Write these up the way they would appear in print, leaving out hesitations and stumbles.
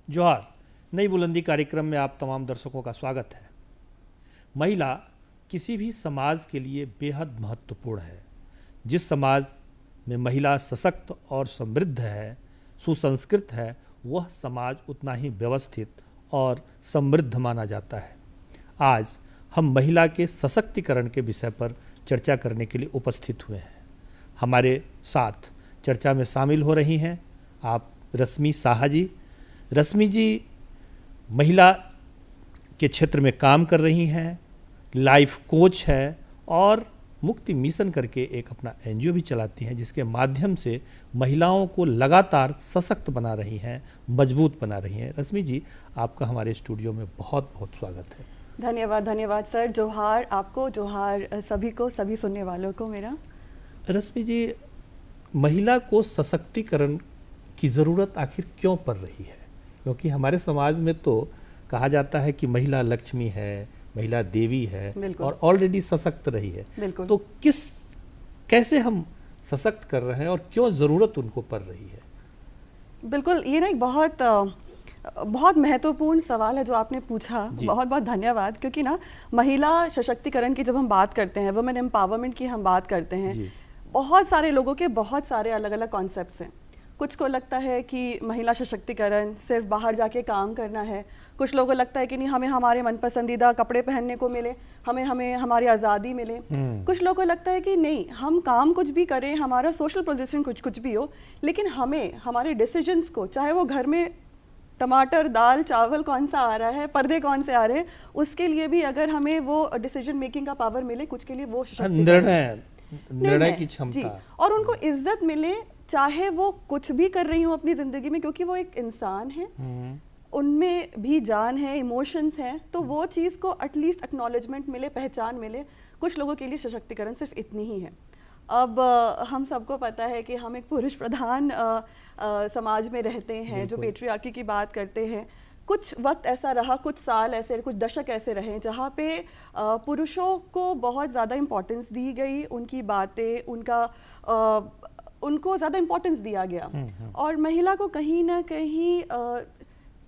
जोहार। नई बुलंदी कार्यक्रम में आप तमाम दर्शकों का स्वागत है। महिला किसी भी समाज के लिए बेहद महत्वपूर्ण है। जिस समाज में महिला सशक्त और समृद्ध है, सुसंस्कृत है, वह समाज उतना ही व्यवस्थित और समृद्ध माना जाता है। आज हम महिला के सशक्तिकरण के विषय पर चर्चा करने के लिए उपस्थित हुए हैं। हमारे साथ चर्चा में शामिल हो रही हैं आप रश्मि साहा जी। रश्मि जी महिला के क्षेत्र में काम कर रही हैं, लाइफ कोच है और मुक्ति मिशन करके एक अपना एनजीओ भी चलाती हैं, जिसके माध्यम से महिलाओं को लगातार सशक्त बना रही हैं, मजबूत बना रही हैं। रश्मि जी, आपका हमारे स्टूडियो में बहुत बहुत स्वागत है। धन्यवाद सर। जोहार आपको, जोहार सभी को, सभी सुनने वालों को मेरा। रश्मि जी, महिला को सशक्तिकरण की ज़रूरत आखिर क्यों पड़ रही है? क्योंकि हमारे समाज में तो कहा जाता है कि महिला लक्ष्मी है, महिला देवी है और ऑलरेडी सशक्त रही है। तो कैसे हम सशक्त कर रहे हैं और क्यों ज़रूरत उनको पड़ रही है? बिल्कुल, ये ना एक बहुत महत्वपूर्ण सवाल है जो आपने पूछा। बहुत बहुत धन्यवाद। क्योंकि ना महिला सशक्तिकरण की जब हम बात करते हैं, वुमेन एम्पावरमेंट की हम बात करते हैं, बहुत सारे लोगों के बहुत सारे अलग अलग कॉन्सेप्ट्स हैं। कुछ को लगता है कि महिला सशक्तिकरण सिर्फ बाहर जाके काम करना है। कुछ लोगों को लगता है कि नहीं, हमें हमारे मन पसंदीदा कपड़े पहनने को मिले, हमें हमारी आज़ादी मिले। कुछ लोगों को लगता है कि नहीं, हम काम कुछ भी करें, हमारा सोशल पोजीशन कुछ भी हो, लेकिन हमें हमारे डिसीजंस को, चाहे वो घर में टमाटर, दाल, चावल कौन सा आ रहा है, पर्दे कौन से आ रहे हैं, उसके लिए भी अगर हमें वो डिसीजन मेकिंग का पावर मिले, कुछ के लिए वो निर्णय की क्षमता, और उनको इज्जत मिले, चाहे वो कुछ भी कर रही हो अपनी जिंदगी में, क्योंकि वो एक इंसान है, उनमें भी जान है, इमोशंस हैं, तो वो चीज़ को एटलीस्ट एक्नॉलेजमेंट मिले, पहचान मिले। कुछ लोगों के लिए सशक्तिकरण सिर्फ इतनी ही है। अब हम सबको पता है कि हम एक पुरुष प्रधान समाज में रहते हैं, जो पेट्रियार्की की बात करते हैं। कुछ वक्त ऐसा रहा, कुछ साल ऐसे, कुछ दशक ऐसे रहे जहाँ पे पुरुषों को बहुत ज़्यादा इम्पोर्टेंस दी गई, उनकी बातें, उनको ज़्यादा इम्पोर्टेंस दिया गया, और महिला को कहीं ना कहीं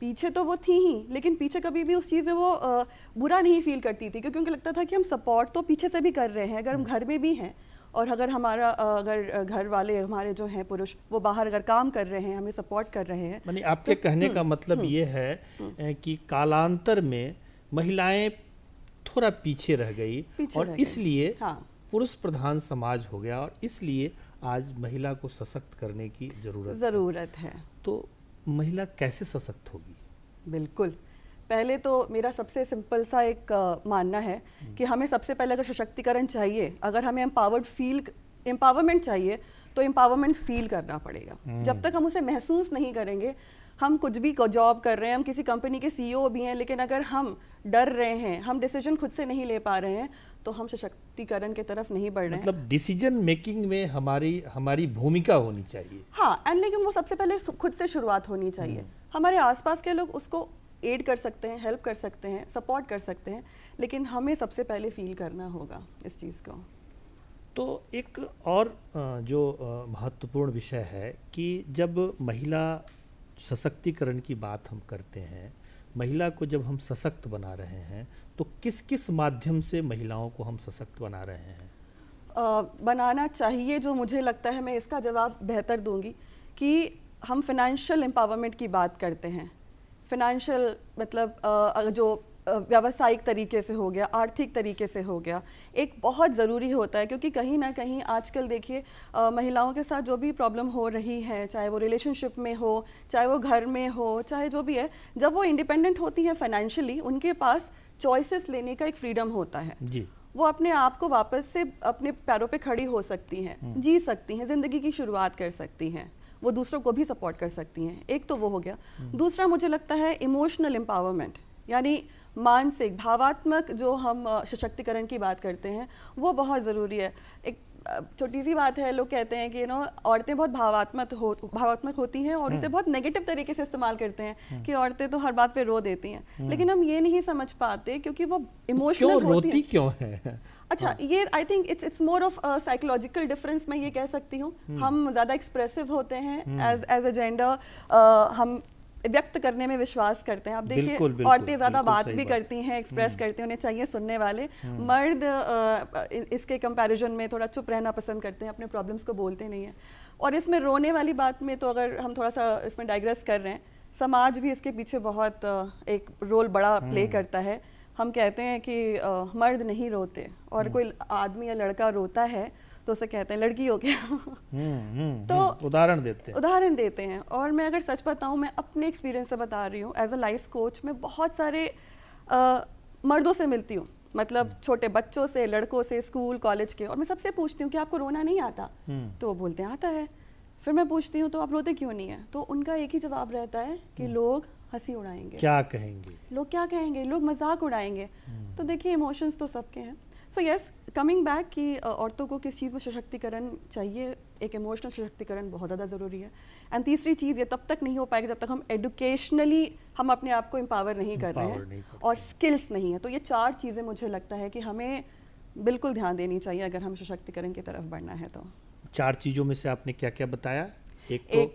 पीछे तो वो थी ही, लेकिन पीछे कभी भी उस चीज़ में वो बुरा नहीं फील करती थी, क्योंकि उनको लगता था कि हम सपोर्ट तो पीछे से भी कर रहे हैं, अगर हम घर में भी हैं, और अगर घर वाले हमारे जो हैं पुरुष, वो बाहर अगर काम कर रहे हैं, हमें सपोर्ट कर रहे हैं। यानी आपके कहने का मतलब ये है कि कालांतर में महिलाएं थोड़ा पीछे रह गई और इसलिए पुरुष प्रधान समाज हो गया, और इसलिए आज महिला को सशक्त करने की ज़रूरत है। तो महिला कैसे सशक्त होगी? बिल्कुल, पहले तो मेरा सबसे सिंपल सा एक मानना है कि हमें सबसे पहले अगर सशक्तिकरण चाहिए, अगर हमें एम्पावरमेंट चाहिए, तो एम्पावरमेंट फील करना पड़ेगा। जब तक हम उसे महसूस नहीं करेंगे, हम कुछ भी जॉब कर रहे हैं, हम किसी कंपनी के सीईओ भी हैं, लेकिन अगर हम डर रहे हैं, हम डिसीजन खुद से नहीं ले पा रहे हैं, तो हम सशक्तिकरण की तरफ नहीं बढ़ रहे हैं। मतलब डिसीजन मेकिंग में हमारी भूमिका होनी चाहिए। हाँ, लेकिन वो सबसे पहले खुद से शुरुआत होनी चाहिए। हमारे आसपास के लोग उसको एड कर सकते हैं, हेल्प कर सकते हैं, सपोर्ट कर सकते हैं, लेकिन हमें सबसे पहले फील करना होगा इस चीज़ को। तो एक और जो महत्वपूर्ण विषय है कि जब महिला सशक्तिकरण की बात हम करते हैं, महिला को जब हम सशक्त बना रहे हैं, तो किस किस माध्यम से महिलाओं को हम सशक्त बना रहे हैं? बनाना चाहिए, जो मुझे लगता है, मैं इसका जवाब बेहतर दूंगी कि हम फाइनेंशियल एम्पावरमेंट की बात करते हैं। फाइनेंशियल मतलब जो व्यावसायिक तरीके से हो गया, आर्थिक तरीके से हो गया, एक बहुत ज़रूरी होता है, क्योंकि कहीं ना कहीं आजकल देखिए महिलाओं के साथ जो भी प्रॉब्लम हो रही है, चाहे वो रिलेशनशिप में हो, चाहे वो घर में हो, चाहे जो भी है, जब वो इंडिपेंडेंट होती है फाइनेंशियली, उनके पास चॉइसेस लेने का एक फ्रीडम होता है जी। वो अपने आप को वापस से अपने पैरों पे खड़ी हो सकती हैं, जी सकती हैं, ज़िंदगी की शुरुआत कर सकती हैं, वो दूसरों को भी सपोर्ट कर सकती हैं। एक तो वो हो गया। दूसरा मुझे लगता है इमोशनल एम्पावरमेंट, यानी मानसिक, भावात्मक जो हम सशक्तिकरण की बात करते हैं, वो बहुत ज़रूरी है। एक छोटी सी बात है, लोग कहते हैं कि औरतें बहुत भावात्मक होती हैं और इसे बहुत नेगेटिव तरीके से इस्तेमाल करते हैं कि औरतें तो हर बात पे रो देती हैं, लेकिन हम ये नहीं समझ पाते क्योंकि वो इमोशनल रोती क्यों है। अच्छा, ये I think it's more of psychological difference, मैं ये कह सकती हूँ। हम ज़्यादा एक्सप्रेसिव होते हैं एज ए जेंडर, हम व्यक्त करने में विश्वास करते हैं। आप देखिए, बिल्कुल, बिल्कुल, औरतें ज़्यादा बिल्कुल बात सही भी बात। करती हैं, एक्सप्रेस करती हैं, उन्हें चाहिए सुनने वाले। मर्द इसके कंपैरिजन में थोड़ा चुप रहना पसंद करते हैं, अपने प्रॉब्लम्स को बोलते नहीं हैं। और इसमें रोने वाली बात में तो अगर हम थोड़ा सा इसमें डाइग्रेस कर रहे हैं, समाज भी इसके पीछे बहुत एक रोल बड़ा प्ले करता है। हम कहते हैं कि मर्द नहीं रोते, और कोई आदमी या लड़का रोता है तो उसे कहते हैं लड़की हो गया। तो उदाहरण देते हैं। और मैं अगर सच बताऊं, मैं अपने एक्सपीरियंस से बता रही हूँ, एज अ लाइफ कोच मैं बहुत सारे मर्दों से मिलती हूँ, मतलब छोटे बच्चों से, लड़कों से, स्कूल कॉलेज के, और मैं सबसे पूछती हूँ कि आपको रोना नहीं आता? तो वो बोलते हैं आता है। फिर मैं पूछती हूँ तो आप रोते क्यों नहीं है? तो उनका एक ही जवाब रहता है कि लोग हंसी उड़ाएंगे, क्या कहेंगे, लोग क्या कहेंगे, लोग मजाक उड़ाएंगे। तो देखिए, इमोशंस तो सबके हैं। सो यस, कमिंग बैक कि औरतों को किस चीज़ में सशक्तिकरण चाहिए, एक इमोशनल सशक्तिकरण बहुत ज़्यादा ज़रूरी है। एंड तीसरी चीज़, ये तब तक नहीं हो पाएगा जब तक हम एडुकेशनली हम अपने आप को एम्पावर नहीं कर रहे हैं और स्किल्स नहीं है। तो ये 4 चीज़ें मुझे लगता है कि हमें बिल्कुल ध्यान देनी चाहिए अगर हम सशक्तिकरण की तरफ बढ़ना है। तो 4 चीज़ों में से आपने क्या क्या बताया? एक तो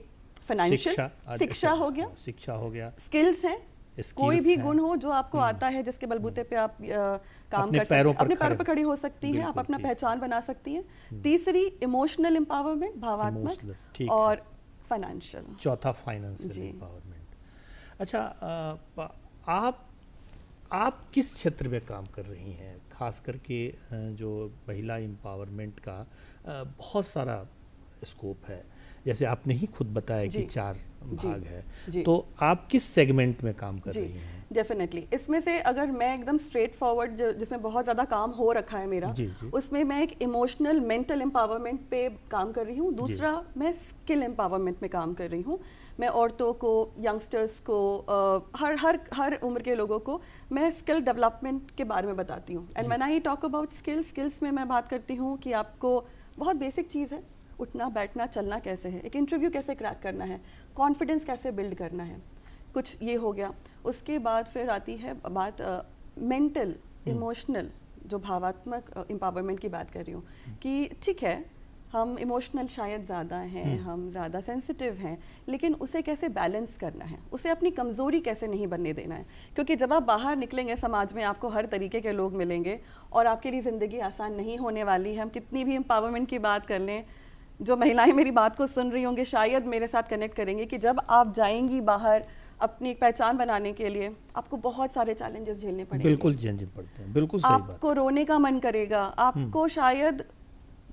फाइनेंशियल, शिक्षा हो गया, शिक्षा हो गया, स्किल्स है, कोई भी गुण हो जो आपको आता है, जिसके बलबूते पे आप काम कर सकते हैं, अपने पैरों पर खड़ी हो सकती हैं, आप अपना पहचान बना सकती हैं। तीसरी इमोशनल एम्पावरमेंट, भावात्मक, और फाइनेंशियल, चौथा फाइनेंशियल एम्पावरमेंट। अच्छा, आप किस क्षेत्र में काम कर रही हैं? खास करके जो महिला एम्पावरमेंट का बहुत सारा स्कोप है, जैसे आपने ही खुद बताया कि 4 भाग है, तो आप किस सेगमेंट में काम कर रही हैं? डेफिनेटली, इसमें से अगर मैं एकदम स्ट्रेट फॉरवर्ड, जिसमें बहुत ज़्यादा काम हो रखा है मेरा, उसमें मैं एक इमोशनल मेंटल एम्पावरमेंट पे काम कर रही हूँ। दूसरा, मैं स्किल एम्पावरमेंट में काम कर रही हूँ। मैं औरतों को, यंगस्टर्स को, हर उम्र के लोगों को मैं स्किल डेवलपमेंट के बारे में बताती हूँ। And when I talk about skills में मैं बात करती हूँ कि आपको बहुत बेसिक चीज़ है, उठना बैठना चलना कैसे है, एक इंटरव्यू कैसे क्रैक करना है, कॉन्फिडेंस कैसे बिल्ड करना है, कुछ ये हो गया। उसके बाद फिर आती है बात मेंटल, इमोशनल, जो भावात्मक एम्पावरमेंट की बात कर रही हूँ कि ठीक है, हम इमोशनल शायद ज़्यादा हैं, हम ज़्यादा सेंसिटिव हैं, लेकिन उसे कैसे बैलेंस करना है, उसे अपनी कमज़ोरी कैसे नहीं बनने देना है। क्योंकि जब आप बाहर निकलेंगे समाज में, आपको हर तरीके के लोग मिलेंगे और आपके लिए ज़िंदगी आसान नहीं होने वाली है। हम कितनी भी एम्पावरमेंट की बात कर लें, जो महिलाएं मेरी बात को सुन रही होंगी शायद मेरे साथ कनेक्ट करेंगे कि जब आप जाएंगी बाहर अपनी पहचान बनाने के लिए, आपको बहुत सारे चैलेंजेस झेलने पड़ेंगे। बिल्कुल झेलने पड़ते हैं, बिल्कुल सही बात। आपको रोने का मन करेगा, आपको शायद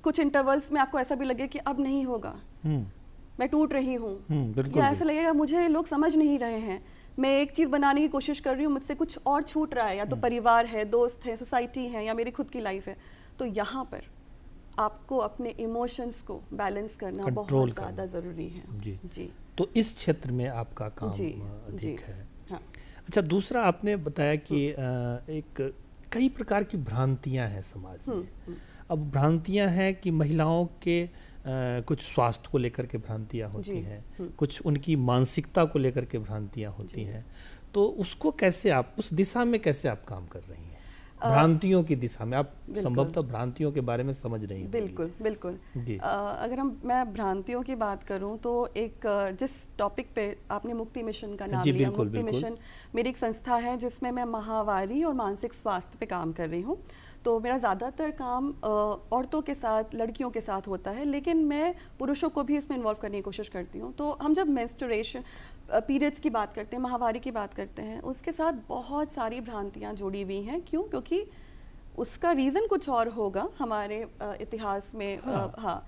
कुछ इंटरवल्स में आपको ऐसा भी लगे कि अब नहीं होगा, मैं टूट रही हूँ, या ऐसा लगेगा मुझे लोग समझ नहीं रहे हैं, मैं एक चीज़ बनाने की कोशिश कर रही हूँ, मुझसे कुछ और छूट रहा है, या तो परिवार है, दोस्त है, सोसाइटी है, या मेरी खुद की लाइफ है। तो यहाँ पर आपको अपने इमोशंस को बैलेंस करना बहुत ज़्यादा ज़रूरी है। जी। तो इस क्षेत्र में आपका काम अधिक है। हाँ। अच्छा, दूसरा आपने बताया कि एक कई प्रकार की भ्रांतियां हैं समाज में। अब भ्रांतियां हैं कि महिलाओं के कुछ स्वास्थ्य को लेकर के भ्रांतियां होती हैं, कुछ उनकी मानसिकता को लेकर के भ्रांतियां होती हैं। तो उसको कैसे आप, उस दिशा में कैसे आप काम कर रही हैं? भ्रांतियों की दिशा में आप संभवतः भ्रांतियों के बारे में समझ रही हैं। बिल्कुल। अगर मैं भ्रांतियों की बात करूं तो एक जिस टॉपिक पे आपने मुक्ति मिशन का नाम लिया, मुक्ति मिशन मेरी एक संस्था है जिसमें मैं माहवारी और मानसिक स्वास्थ्य पे काम कर रही हूं। तो मेरा ज़्यादातर काम औरतों के साथ, लड़कियों के साथ होता है, लेकिन मैं पुरुषों को भी इसमें इन्वॉल्व करने की कोशिश करती हूँ। तो हम जब मेंस्ट्रुएशन पीरियड्स की बात करते हैं, माहवारी की बात करते हैं, उसके साथ बहुत सारी भ्रांतियाँ जुड़ी हुई हैं। क्यों? क्योंकि उसका रीज़न कुछ और होगा हमारे इतिहास में। हाँ,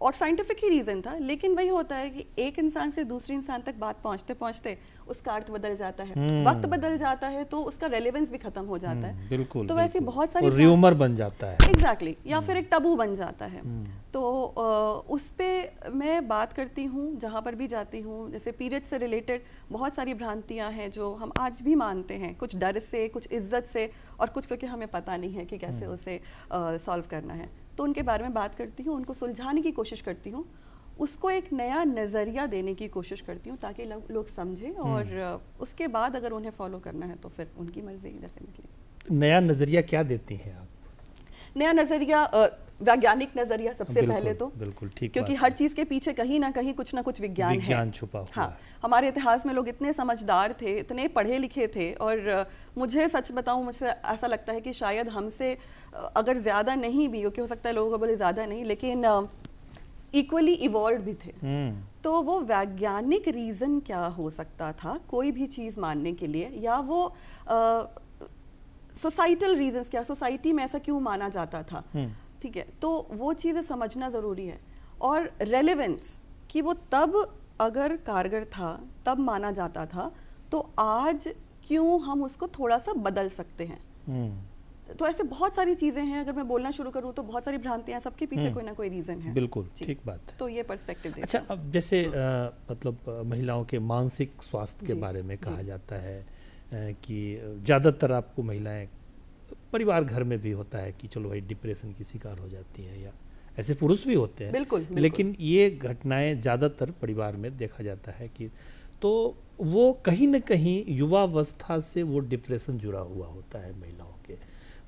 और साइंटिफिक ही रीज़न था, लेकिन वही होता है कि एक इंसान से दूसरे इंसान तक बात पहुंचते पहुंचते उसका अर्थ बदल जाता है, वक्त बदल जाता है, तो उसका रेलेवेंस भी खत्म हो जाता है। बिल्कुल। तो वैसे बहुत सारी र्यूमर बन जाता है। एग्जैक्टली, या फिर एक टबू बन जाता है। तो उस पे मैं बात करती हूँ जहाँ पर भी जाती हूँ। जैसे पीरियड से रिलेटेड बहुत सारी भ्रांतियाँ हैं जो हम आज भी मानते हैं, कुछ डर से, कुछ इज्जत से, और कुछ क्योंकि हमें पता नहीं है कि कैसे उसे सॉल्व करना है। तो उनके बारे में बात करती हूँ, उनको सुलझाने की कोशिश करती हूँ, उसको एक नया नज़रिया देने की कोशिश करती हूँ ताकि लोग समझें, और उसके बाद अगर उन्हें फॉलो करना है तो फिर उनकी मर्जी। डेफिनेटली। नया नज़रिया क्या देती हैं आप? नया नजरिया, वैज्ञानिक नजरिया सबसे पहले तो, बिल्कुल ठीक, क्योंकि हर चीज के पीछे कहीं ना कुछ विज्ञान है, छुपा हुआ हाँ, है। हमारे इतिहास में लोग इतने समझदार थे, इतने पढ़े लिखे थे, और मुझे सच बताऊं, मुझसे ऐसा लगता है कि शायद हमसे अगर ज्यादा नहीं भी, क्योंकि हो सकता है लोगों को बोले ज्यादा नहीं, लेकिन इक्वली इवॉल्व भी थे। तो वो वैज्ञानिक रीजन क्या हो सकता था कोई भी चीज मानने के लिए, या वो सोसाइटल रीजंस, क्या सोसाइटी में ऐसा क्यों माना जाता था, ठीक है, तो वो चीज़ें समझना ज़रूरी है। और रेलेवेंस कि वो तब अगर कारगर था, तब माना जाता था, तो आज क्यों हम उसको थोड़ा सा बदल सकते हैं। तो ऐसे बहुत सारी चीज़ें हैं, अगर मैं बोलना शुरू करूँ तो बहुत सारी भ्रांतियां, सबके पीछे कोई ना कोई रीज़न है। बिल्कुल ठीक बात है। तो ये पर्सपेक्टिव देते अच्छा, अब जैसे मतलब महिलाओं के मानसिक स्वास्थ्य के बारे में कहा जाता है कि ज़्यादातर आपको महिलाएं, परिवार घर में भी होता है कि चलो भाई डिप्रेशन की शिकार हो जाती है, या ऐसे पुरुष भी होते हैं, बिल्कुल। लेकिन ये घटनाएं ज़्यादातर परिवार में देखा जाता है कि, तो वो कहीं ना कहीं युवावस्था से वो डिप्रेशन जुड़ा हुआ होता है महिलाओं के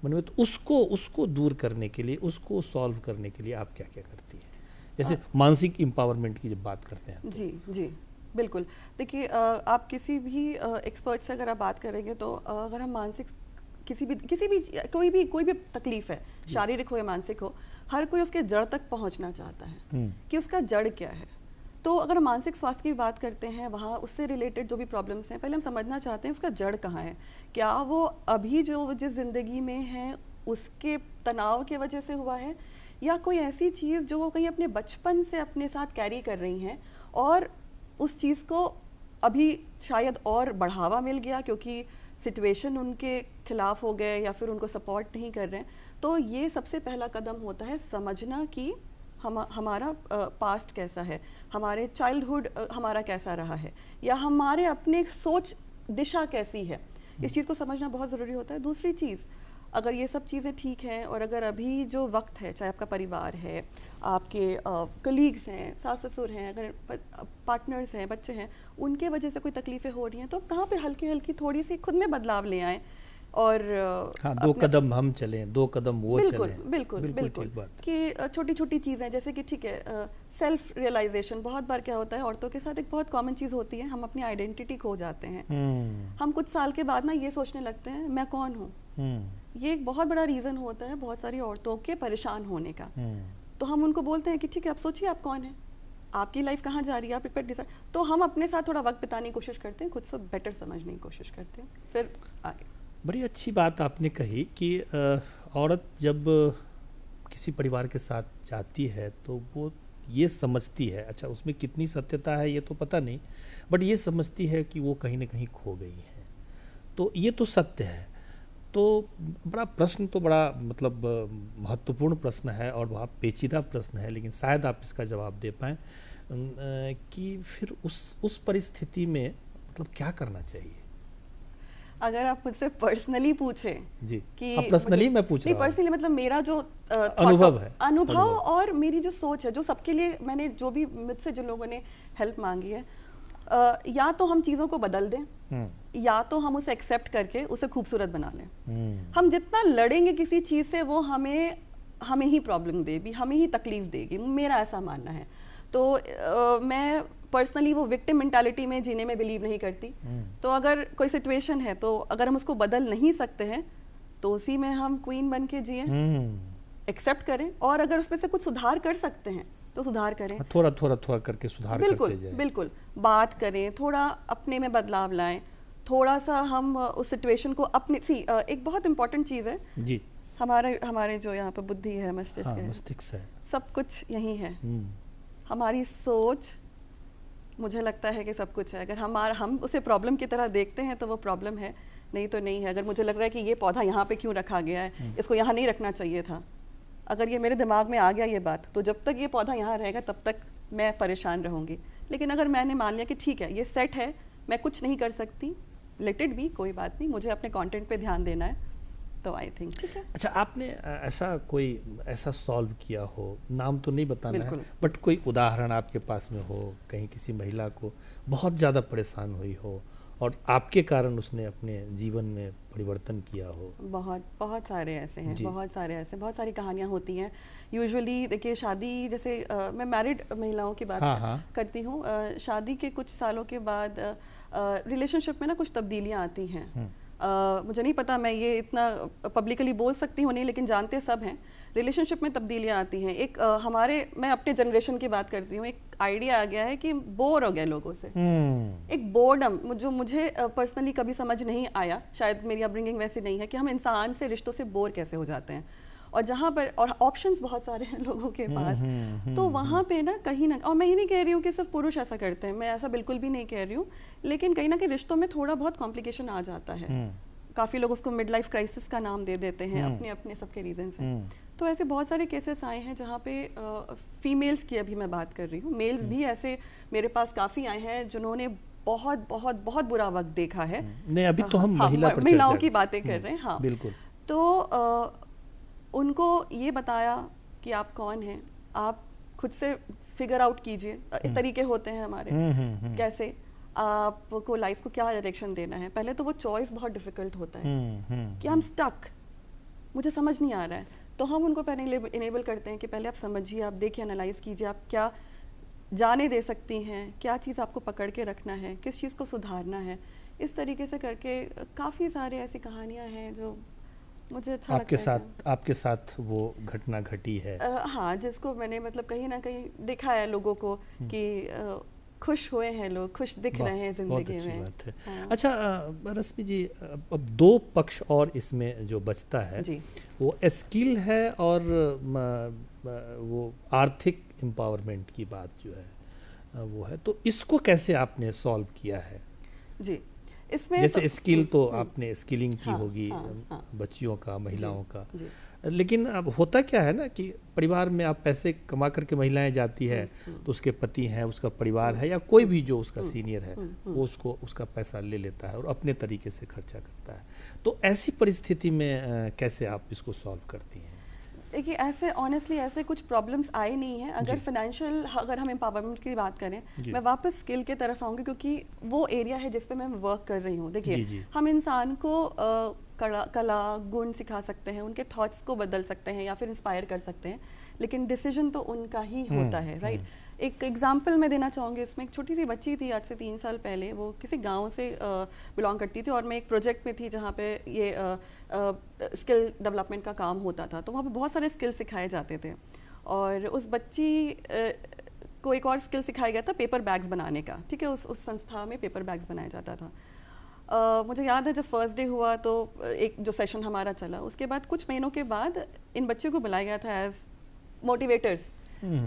मन में। तो उसको दूर करने के लिए, उसको सॉल्व करने के लिए आप क्या क्या करती हैं, जैसे मानसिक एम्पावरमेंट की जब बात करते हैं? जी जी बिल्कुल। देखिए, आप किसी भी एक्सपर्ट से अगर आप बात करेंगे, तो अगर हम मानसिक किसी भी कोई भी तकलीफ है, शारीरिक हो या मानसिक हो, हर कोई उसके जड़ तक पहुंचना चाहता है कि उसका जड़ क्या है। तो अगर हम मानसिक स्वास्थ्य की बात करते हैं, वहाँ उससे रिलेटेड जो भी प्रॉब्लम्स हैं, पहले हम समझना चाहते हैं उसका जड़ कहाँ है। क्या वो अभी जो जिस ज़िंदगी में है उसके तनाव के वजह से हुआ है, या कोई ऐसी चीज़ जो वो कहीं अपने बचपन से अपने साथ कैरी कर रही हैं, और उस चीज़ को अभी शायद और बढ़ावा मिल गया क्योंकि सिचुएशन उनके खिलाफ हो गए, या फिर उनको सपोर्ट नहीं कर रहे हैं। तो ये सबसे पहला कदम होता है, समझना कि हमारा पास्ट कैसा है, हमारे चाइल्डहुड हमारा कैसा रहा है, या हमारे अपने सोच दिशा कैसी है। इस चीज़ को समझना बहुत ज़रूरी होता है। दूसरी चीज़, अगर ये सब चीज़ें ठीक हैं, और अगर अभी जो वक्त है, चाहे आपका परिवार है, आपके कलीग्स हैं, सास ससुर हैं, अगर पार्टनर्स हैं, बच्चे हैं, उनके वजह से कोई तकलीफ़ें हो रही हैं, तो कहाँ पे हल्की हल्की थोड़ी सी खुद में बदलाव ले आएँ, और हाँ, 2 कदम हम चलें, 2 कदम वो चलें। बिल्कुल कि छोटी छोटी चीज़ें, जैसे कि ठीक है, सेल्फ रियलाइजेशन। बहुत बार क्या होता है, औरतों के साथ एक बहुत कॉमन चीज़ होती है, हम अपनी आइडेंटिटी खो जाते हैं। हम कुछ साल के बाद ना ये सोचने लगते हैं, मैं कौन हूँ। ये एक बहुत बड़ा रीज़न होता है बहुत सारी औरतों के परेशान होने का। तो हम उनको बोलते हैं कि ठीक है, आप सोचिए आप कौन है, आपकी लाइफ कहाँ जा रही है, आप एक डिसाइड। तो हम अपने साथ थोड़ा वक्त बिताने की कोशिश करते हैं, खुद से बेटर समझने की कोशिश करते हैं, फिर आगे। बड़ी अच्छी बात आपने कही कि औरत जब किसी परिवार के साथ जाती है तो वो ये समझती है, अच्छा उसमें कितनी सत्यता है ये तो पता नहीं, बट ये समझती है कि वो कहीं ना कहीं खो गई है। तो ये तो सत्य है। तो बड़ा प्रश्न, तो बड़ा मतलब महत्वपूर्ण प्रश्न है और बहुत पेचीदा प्रश्न है, लेकिन शायद आप इसका जवाब दे पाएँ कि फिर उस परिस्थिति में मतलब क्या करना चाहिए। अगर आप मुझसे पर्सनली पूछें जी कि पर्सनली मैं पूछ रहा हूं, पर्सनली मतलब मेरा जो अनुभव और मेरी जो सोच है, जो सबके लिए मैंने जो भी मुझसे जिन लोगों ने हेल्प मांगी है, या तो हम चीज़ों को बदल दें, या तो हम उसे एक्सेप्ट करके उसे खूबसूरत बना लें। हम जितना लड़ेंगे किसी चीज़ से, वो हमें ही प्रॉब्लम देगी, हमें ही तकलीफ देगी, मेरा ऐसा मानना है। तो मैं पर्सनली वो विक्टिम मेंटालिटी में जीने में बिलीव नहीं करती। तो अगर कोई सिचुएशन है, तो अगर हम उसको बदल नहीं सकते हैं, तो उसी में हम क्वीन बन के जिए, एक्सेप्ट करें, और अगर उसमें से कुछ सुधार कर सकते हैं तो सुधार करें, थोड़ा करके सुधार करते जाएं। बिल्कुल बात करें, थोड़ा अपने में बदलाव लाएं, थोड़ा सा हम उस सिचुएशन को अपने एक बहुत इंपॉर्टेंट चीज़ है जी, हमारे जो यहाँ पर बुद्धि है, मस्तिष्क है, सब कुछ यही है। हमारी सोच, मुझे लगता है कि सब कुछ है। अगर हम उसे प्रॉब्लम की तरह देखते हैं तो वो प्रॉब्लम है, नहीं तो नहीं है। अगर मुझे लग रहा है कि ये पौधा यहाँ पे क्यों रखा गया है, इसको यहाँ नहीं रखना चाहिए था, अगर ये मेरे दिमाग में आ गया ये बात, तो जब तक ये पौधा यहाँ रहेगा तब तक मैं परेशान रहूँगी। लेकिन अगर मैंने मान लिया कि ठीक है, ये सेट है, मैं कुछ नहीं कर सकती, लेट इट बी, कोई बात नहीं, मुझे अपने कंटेंट पे ध्यान देना है, तो आई थिंक ठीक है। अच्छा, आपने ऐसा सॉल्व किया हो, नाम तो नहीं बताना है, बट कोई उदाहरण आपके पास में हो, कहीं किसी महिला को बहुत ज़्यादा परेशान हुई हो और आपके कारण उसने अपने जीवन में परिवर्तन किया हो? बहुत बहुत सारे ऐसे हैं, जी। बहुत सारी कहानियाँ होती हैं। यूजुअली देखिए शादी जैसे मैं मैरिड महिलाओं की बात हाँ। करती हूँ। शादी के कुछ सालों के बाद रिलेशनशिप में ना कुछ तब्दीलियाँ आती हैं। मुझे नहीं पता मैं ये इतना पब्लिकली बोल सकती हूँ नहीं, लेकिन जानते सब हैं रिलेशनशिप में तब्दीलियाँ आती हैं। एक मैं अपने जनरेशन की बात करती हूँ, एक आइडिया आ गया है कि बोर हो गए लोगों से। एक बोर्डम जो मुझे पर्सनली कभी समझ नहीं आया, शायद मेरी अपब्रिंगिंग वैसी नहीं है, कि हम इंसान से रिश्तों से बोर कैसे हो जाते हैं। और जहाँ पर और ऑप्शंस बहुत सारे हैं लोगों के पास, तो वहाँ पे ना कहीं ना, और मैं ये नहीं कह रही हूँ कि सिर्फ पुरुष ऐसा करते हैं, मैं ऐसा बिल्कुल भी नहीं कह रही हूँ, लेकिन कहीं ना कहीं रिश्तों में थोड़ा बहुत कॉम्प्लिकेशन आ जाता है। काफ़ी लोग उसको मिड लाइफ क्राइसिस का नाम दे देते हैं, अपने अपने सबके रीजंस हैं। तो ऐसे बहुत सारे केसेस आए हैं जहाँ पे फीमेल्स की अभी मैं बात कर रही हूँ, मेल्स भी ऐसे मेरे पास काफ़ी आए हैं जिन्होंने बहुत बहुत बहुत बुरा वक्त देखा है। नहीं, अभी तो हम महिलाओं की बातें कर रहे हैं। हाँ बिल्कुल। तो उनको ये बताया कि आप कौन हैं, आप खुद से फिगर आउट कीजिए। तरीके होते हैं हमारे, कैसे आपको लाइफ को क्या डायरेक्शन देना है। पहले तो वो चॉइस बहुत डिफिकल्ट होता है कि हम स्टक, मुझे समझ नहीं आ रहा है, तो हम उनको पहले इनेबल करते हैं कि पहले आप समझिए, आप देखिए, एनालाइज कीजिए, आप क्या जाने दे सकती हैं, क्या चीज़ आपको पकड़ के रखना है, किस चीज़ को सुधारना है। इस तरीके से करके काफ़ी सारे ऐसी कहानियाँ हैं जो मुझे अच्छा लगता है। आपके साथ वो घटना घटी है? हाँ, जिसको मैंने मतलब कहीं ना कहीं देखा है लोगों को कि खुश हुए हैं लोग, खुश दिख रहे हैं जिंदगी में। बात है। हाँ। अच्छा रश्मि जी, अब दो पक्ष और इसमें जो बचता है जी, वो स्किल है और वो आर्थिक एम्पावरमेंट की बात जो है वो है। तो इसको कैसे आपने सॉल्व किया है? जी, इसमें जैसे स्किल तो आपने स्किलिंग की होगी, बच्चियों का, महिलाओं का, लेकिन अब होता क्या है ना कि परिवार में आप पैसे कमा करके महिलाएं जाती है तो उसके पति हैं, उसका परिवार है, या कोई भी जो उसका सीनियर है वो उसका पैसा ले लेता है और अपने तरीके से खर्चा करता है। तो ऐसी परिस्थिति में कैसे आप इसको सॉल्व करती हैं? देखिए, ऐसे ऑनेस्टली ऐसे कुछ प्रॉब्लम्स आए नहीं हैं। अगर हम एम्पावरमेंट की बात करें, मैं वापस स्किल के तरफ आऊँगी क्योंकि वो एरिया है जिस पे मैं वर्क कर रही हूँ। देखिए, हम इंसान को कला गुण सिखा सकते हैं, उनके थॉट्स को बदल सकते हैं या फिर इंस्पायर कर सकते हैं, लेकिन डिसीजन तो उनका ही होता है, राइट। एक एग्जाम्पल मैं देना चाहूँगी इसमें। एक छोटी सी बच्ची थी, आज से 3 साल पहले, वो किसी गांव से बिलोंग करती थी और मैं एक प्रोजेक्ट में थी जहाँ पे ये स्किल डेवलपमेंट का काम होता था। तो वहाँ पे बहुत सारे स्किल सिखाए जाते थे और उस बच्ची को एक और स्किल सिखाया गया था, पेपर बैग्स बनाने का। ठीक है, उस संस्था में पेपर बैग्स बनाया जाता था। मुझे याद है जब फर्स्ट डे हुआ तो एक जो सेशन हमारा चला, उसके बाद कुछ महीनों के बाद इन बच्चों को बुलाया गया था एज मोटिवेटर्स।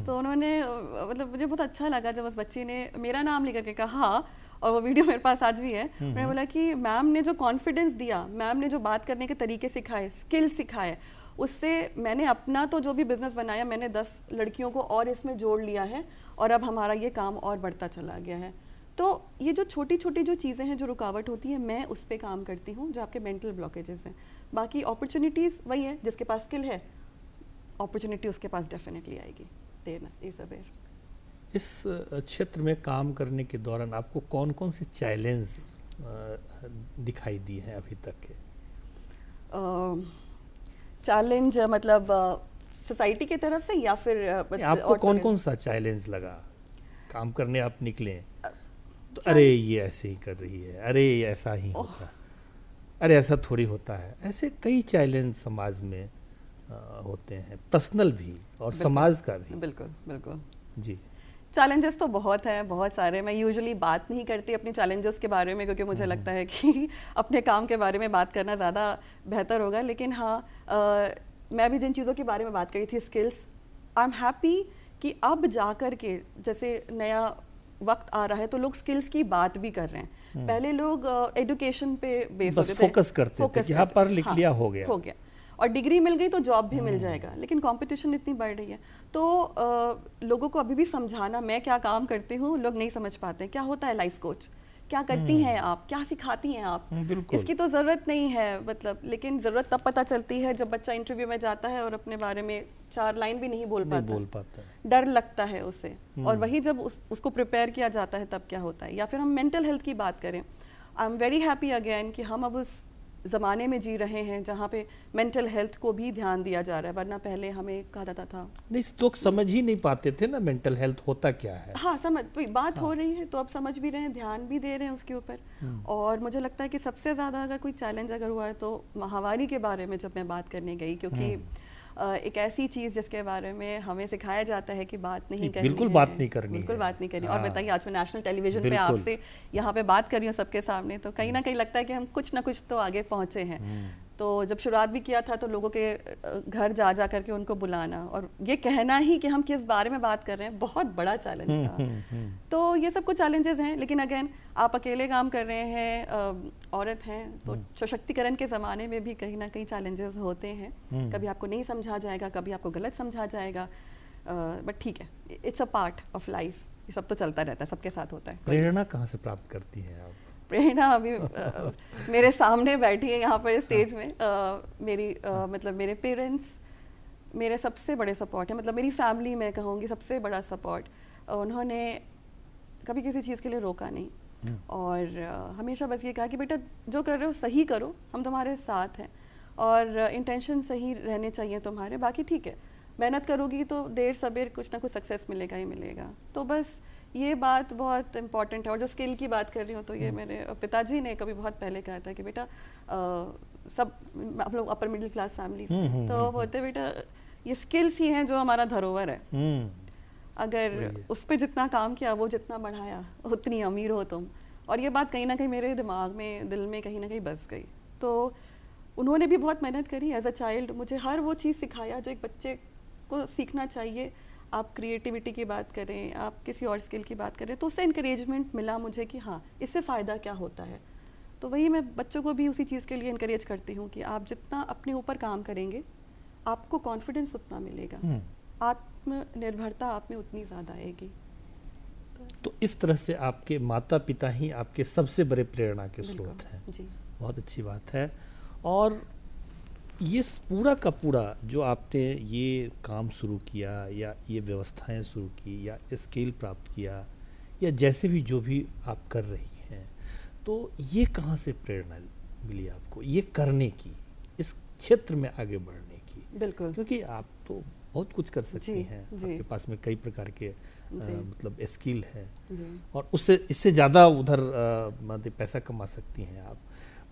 तो उन्होंने मतलब मुझे बहुत अच्छा लगा जब उस बच्ची ने मेरा नाम लेकर के कहा, और वो वीडियो मेरे पास आज भी है। उन्होंने बोला कि मैम ने जो कॉन्फिडेंस दिया, मैम ने जो बात करने के तरीके सिखाए, स्किल सिखाए, उससे मैंने अपना तो जो भी बिजनेस बनाया, मैंने 10 लड़कियों को और इसमें जोड़ लिया है और अब हमारा ये काम और बढ़ता चला गया है। तो ये जो छोटी छोटी जो चीज़ें हैं जो रुकावट होती है, मैं उस पर काम करती हूँ, जो आपके मेंटल ब्लॉकेजेस हैं। बाकी अपॉर्चुनिटीज़ वही है, जिसके पास स्किल है अपॉर्चुनिटी उसके पास डेफिनेटली आएगी, देर सवेर। इस क्षेत्र में काम करने के दौरान आपको कौन कौन से चैलेंज दिखाई दिए हैं अभी तक के? चैलेंज मतलब सोसाइटी की तरफ से या फिर आपको कौन कौन सा चैलेंज लगा? काम करने आप निकले तो अरे ये ऐसे ही कर रही है, अरे ये ऐसा ही होता है, अरे ऐसा थोड़ी होता है। ऐसे कई चैलेंज समाज में होते हैं, पर्सनल भी और समाज का भी। बिल्कुल बिल्कुल जी। चैलेंजेस तो बहुत हैं, बहुत सारे। मैं यूजुअली बात नहीं करती अपने चैलेंजेस के बारे में क्योंकि मुझे लगता है कि अपने काम के बारे में बात करना ज़्यादा बेहतर होगा। लेकिन हाँ, मैं भी जिन चीज़ों के बारे में बात करी थी, स्किल्स, आई एम हैप्पी कि अब जा कर के जैसे नया वक्त आ रहा है तो लोग स्किल्स की बात भी कर रहे हैं। पहले लोग एजुकेशन पे बेस होते थे, फोकस करते थे कि हाँ पढ़ लिख लिया, हो गया और डिग्री मिल गई तो जॉब भी मिल जाएगा। लेकिन कंपटीशन इतनी बढ़ रही है तो लोगों को अभी भी समझाना मैं क्या काम करती हूँ, लोग नहीं समझ पाते। क्या होता है लाइफ कोच, क्या करती हैं आप, क्या सिखाती हैं आप, इसकी तो ज़रूरत नहीं है मतलब। लेकिन ज़रूरत तब पता चलती है जब बच्चा इंटरव्यू में जाता है और अपने बारे में 4 लाइन भी नहीं बोल पाता, डर लगता है उसे। और वही जब उसको प्रिपेयर किया जाता है तब क्या होता है। या फिर हम मेंटल हेल्थ की बात करें, I am very happy again कि हम अब उस ज़माने में जी रहे हैं जहाँ पे मेंटल हेल्थ को भी ध्यान दिया जा रहा है, वरना पहले हमें कहा जाता था नहीं, लोग समझ ही नहीं पाते थे ना मेंटल हेल्थ होता क्या है। हाँ, समझ तो बात हो रही है तो अब समझ भी रहे हैं, ध्यान भी दे रहे हैं उसके ऊपर। और मुझे लगता है कि सबसे ज़्यादा अगर कोई चैलेंज अगर हुआ है तो महामारी के बारे में जब मैं बात करने गई, क्योंकि एक ऐसी चीज़ जिसके बारे में हमें सिखाया जाता है कि बात नहीं करनी बिल्कुल है, बात नहीं करनी बिल्कुल है। बात नहीं करनी। हाँ। और बताइए आज मैं नेशनल टेलीविजन पे बिल्कुल। आपसे यहाँ पे बात कर रही हूँ सबके सामने, तो कहीं ना कहीं लगता है कि हम कुछ ना कुछ तो आगे पहुँचे हैं। तो जब शुरुआत भी किया था तो लोगों के घर जा जा करके उनको बुलाना और ये कहना ही कि हम किस बारे में बात कर रहे हैं बहुत बड़ा चैलेंज था। तो ये सब कुछ चैलेंजेस हैं, लेकिन अगेन आप अकेले काम कर रहे हैं, औरत हैं, तो सशक्तिकरण के ज़माने में भी कहीं ना कहीं चैलेंजेस होते हैं। कभी आपको नहीं समझा जाएगा, कभी आपको गलत समझा जाएगा, बट ठीक है, it's a part of life, ये सब तो चलता रहता है, सबके साथ होता है। प्रेरणा कहाँ से प्राप्त करती हैं आप? प्रेरणा अभी मेरे सामने बैठी है यहाँ पर स्टेज में, मेरी मतलब मेरे पेरेंट्स मेरे सबसे बड़े सपोर्ट है, मतलब मेरी फैमिली में कहूँगी सबसे बड़ा सपोर्ट। उन्होंने कभी किसी चीज़ के लिए रोका नहीं और हमेशा बस ये कहा कि बेटा जो कर रहे हो सही करो, हम तुम्हारे साथ हैं और इंटेंशन सही रहने चाहिए तुम्हारे, बाकी ठीक है, मेहनत करोगी तो देर सबेर कुछ ना कुछ सक्सेस मिलेगा ही मिलेगा। तो बस ये बात बहुत इम्पॉर्टेंट है। और जो स्किल की बात कर रही हूँ तो ये मेरे पिताजी ने कभी बहुत पहले कहा था कि बेटा सब हम लोग अपर मिडिल क्लास फैमिली से, तो बोलते बेटा ये स्किल्स ही हैं जो हमारा धरोहर है, अगर उस पर जितना काम किया, वो जितना बढ़ाया, उतनी अमीर हो तुम। और ये बात कहीं ना कहीं मेरे दिमाग में, दिल में कहीं ना कहीं बस गई। तो उन्होंने भी बहुत मेहनत करी एज अ चाइल्ड, मुझे हर वो चीज़ सिखाया जो एक बच्चे को सीखना चाहिए। आप क्रिएटिविटी की बात करें, आप किसी और स्किल की बात करें, तो उससे इनकरेजमेंट मिला मुझे कि हाँ इससे फ़ायदा क्या होता है। तो वही मैं बच्चों को भी उसी चीज़ के लिए इनकरेज करती हूँ कि आप जितना अपने ऊपर काम करेंगे आपको कॉन्फिडेंस उतना मिलेगा, आत्मनिर्भरता आप में उतनी ज़्यादा आएगी। तो इस तरह से आपके माता पिता ही आपके सबसे बड़े प्रेरणा के स्रोत हैं। जी, बहुत अच्छी बात है। और ये पूरा का पूरा जो आपने ये काम शुरू किया या ये व्यवस्थाएं शुरू की या स्किल प्राप्त किया या जैसे भी जो भी आप कर रही हैं, तो ये कहाँ से प्रेरणा मिली आपको ये करने की, इस क्षेत्र में आगे बढ़ने की? बिल्कुल, क्योंकि आप तो बहुत कुछ कर सकती हैं, आपके पास में कई प्रकार के मतलब स्किल है और उससे इससे ज़्यादा उधर मतलब पैसा कमा सकती हैं आप,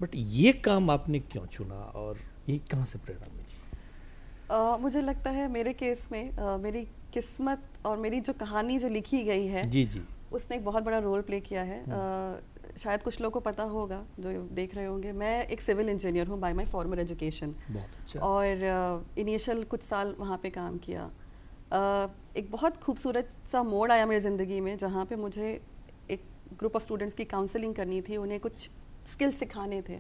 बट ये काम आपने क्यों चुना और ये कहाँ से प्रेरणा मिली? मुझे लगता है मेरे केस में मेरी किस्मत और मेरी जो कहानी जो लिखी गई है, जी जी, उसने एक बहुत बड़ा रोल प्ले किया है। शायद कुछ लोगों को पता होगा जो देख रहे होंगे, मैं एक सिविल इंजीनियर हूँ बाय माय फॉर्मल एजुकेशन। बहुत अच्छा। और इनिशियल कुछ साल वहाँ पे काम किया। एक बहुत खूबसूरत सा मोड़ आया मेरी ज़िंदगी में जहाँ पे मुझे एक ग्रुप ऑफ स्टूडेंट्स की काउंसलिंग करनी थी, उन्हें कुछ स्किल्स सिखाने थे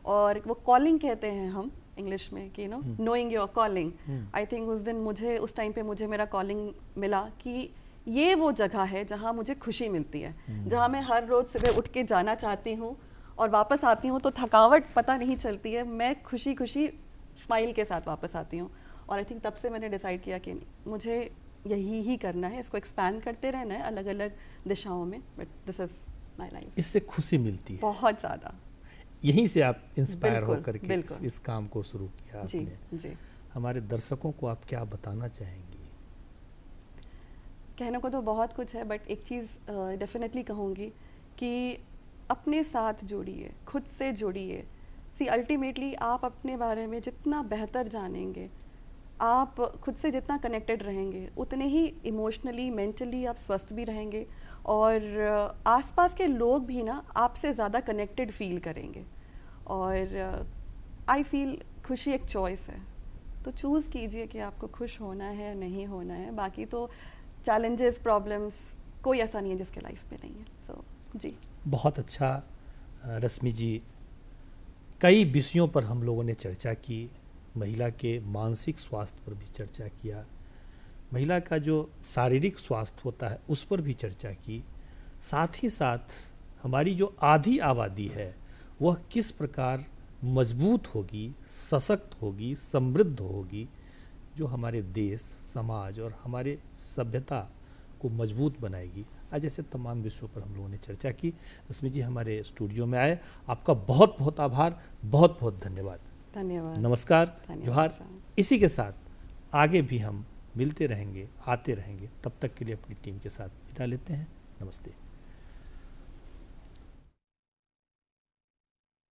और वो कॉलिंग कहते हैं हम इंग्लिश में कि know knowing your calling. I think उस दिन मुझे उस टाइम पे मुझे मेरा कॉलिंग मिला कि ये वो जगह है जहाँ मुझे खुशी मिलती है, जहाँ मैं हर रोज़ सुबह उठ के जाना चाहती हूँ और वापस आती हूँ तो थकावट पता नहीं चलती है, मैं खुशी खुशी स्माइल के साथ वापस आती हूँ। और आई थिंक तब से मैंने डिसाइड किया कि मुझे यही ही करना है, इसको एक्सपैंड करते रहना है अलग अलग दिशाओं में, but this is my life. इससे खुशी मिलती है बहुत ज़्यादा। यहीं से आप इंस्पायर होकर के इस काम को शुरू किया आपने। जी जी। हमारे दर्शकों को आप क्या बताना चाहेंगी? कहने को तो बहुत कुछ है, बट एक चीज़ डेफिनेटली कहूँगी कि अपने साथ जुड़िए, खुद से जुड़िए। सी अल्टीमेटली आप अपने बारे में जितना बेहतर जानेंगे, आप खुद से जितना कनेक्टेड रहेंगे, उतने ही इमोशनली मेंटली आप स्वस्थ भी रहेंगे और आसपास के लोग भी ना आपसे ज़्यादा कनेक्टेड फील करेंगे। और आई फील खुशी एक चॉइस है, तो चूज़ कीजिए कि आपको खुश होना है नहीं होना है। बाकी तो चैलेंजेस प्रॉब्लम्स कोई ऐसा नहीं है जिसके लाइफ में नहीं है। सो जी, बहुत अच्छा रश्मि जी, कई विषयों पर हम लोगों ने चर्चा की, महिला के मानसिक स्वास्थ्य पर भी चर्चा किया, महिला का जो शारीरिक स्वास्थ्य होता है उस पर भी चर्चा की, साथ ही साथ हमारी जो आधी आबादी है वह किस प्रकार मजबूत होगी, सशक्त होगी, समृद्ध होगी, जो हमारे देश, समाज और हमारे सभ्यता को मजबूत बनाएगी। आज ऐसे तमाम विषयों पर हम लोगों ने चर्चा की। रश्मि जी हमारे स्टूडियो में आए, आपका बहुत बहुत आभार, बहुत बहुत धन्यवाद। धन्यवाद। नमस्कार, धन्यवाद जोहार। साहब। इसी के साथ आगे भी हम मिलते रहेंगे, आते रहेंगे। तब तक के लिए अपनी टीम के साथ विदा लेते हैं। नमस्ते।